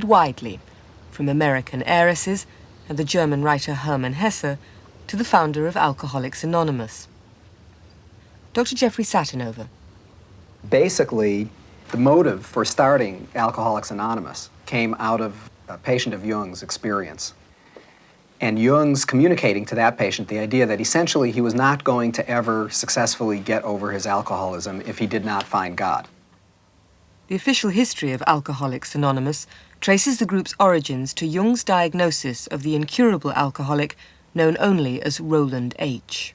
widely, from American heiresses and the German writer Hermann Hesse to the founder of Alcoholics Anonymous. Dr. Jeffrey Satinover. Basically, the motive for starting Alcoholics Anonymous came out of a patient of Jung's experience. And Jung's communicating to that patient the idea that essentially he was not going to ever successfully get over his alcoholism if he did not find God. The official history of Alcoholics Anonymous traces the group's origins to Jung's diagnosis of the incurable alcoholic known only as Roland H.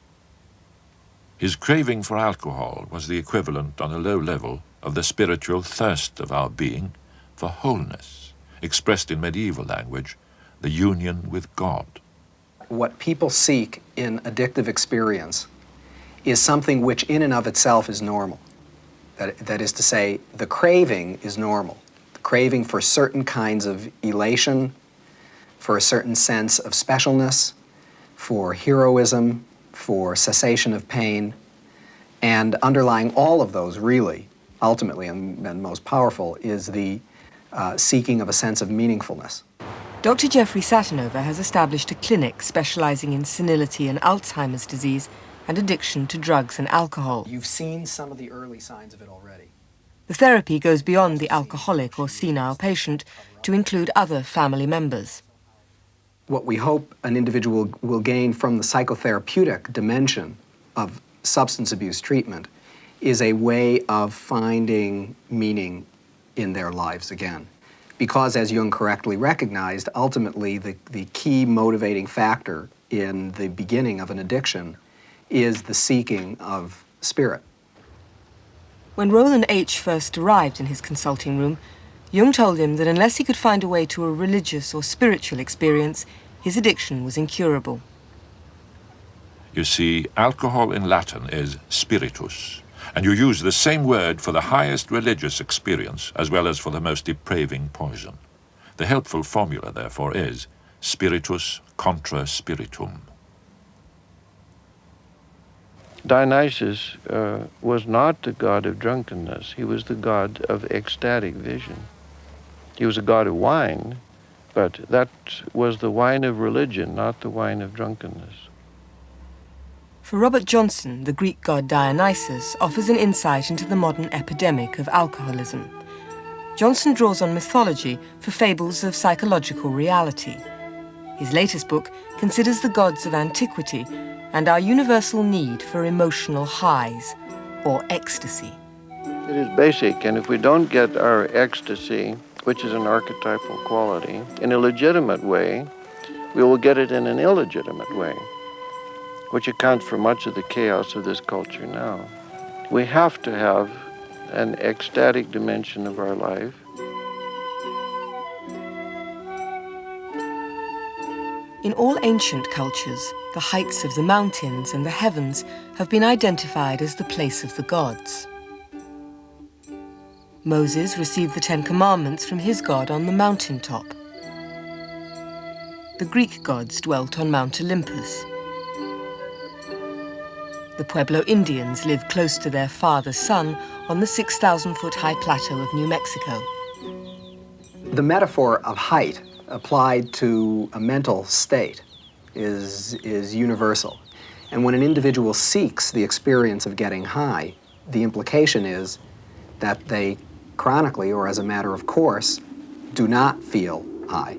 His craving for alcohol was the equivalent on a low level of the spiritual thirst of our being for wholeness, expressed in medieval language, the union with God. What people seek in addictive experience is something which in and of itself is normal. That is to say, the craving is normal. The craving for certain kinds of elation, for a certain sense of specialness, for heroism, for cessation of pain, and underlying all of those really, ultimately and most powerful, is the seeking of a sense of meaningfulness. Dr. Jeffrey Satinover has established a clinic specializing in senility and Alzheimer's disease and addiction to drugs and alcohol. You've seen some of the early signs of it already. The therapy goes beyond the alcoholic or senile patient to include other family members. What we hope an individual will gain from the psychotherapeutic dimension of substance abuse treatment is a way of finding meaning in their lives again. Because, as Jung correctly recognized, ultimately the key motivating factor in the beginning of an addiction is the seeking of spirit. When Roland H. first arrived in his consulting room, Jung told him that unless he could find a way to a religious or spiritual experience, his addiction was incurable. You see, alcohol in Latin is spiritus, and you use the same word for the highest religious experience as well as for the most depraving poison. The helpful formula, therefore, is spiritus contra spiritum. Dionysus was not the god of drunkenness. He was the god of ecstatic vision. He was a god of wine, but that was the wine of religion, not the wine of drunkenness. For Robert Johnson, the Greek god Dionysus offers an insight into the modern epidemic of alcoholism. Johnson draws on mythology for fables of psychological reality. His latest book considers the gods of antiquity and our universal need for emotional highs, or ecstasy. It is basic, and if we don't get our ecstasy, which is an archetypal quality, in a legitimate way, we will get it in an illegitimate way, which accounts for much of the chaos of this culture now. We have to have an ecstatic dimension of our life. In all ancient cultures, the heights of the mountains and the heavens have been identified as the place of the gods. Moses received the Ten Commandments from his god on the mountaintop. The Greek gods dwelt on Mount Olympus. The Pueblo Indians lived close to their father sun on the 6,000-foot high plateau of New Mexico. The metaphor of height applied to a mental state is universal. And when an individual seeks the experience of getting high, the implication is that they chronically, or as a matter of course, do not feel high.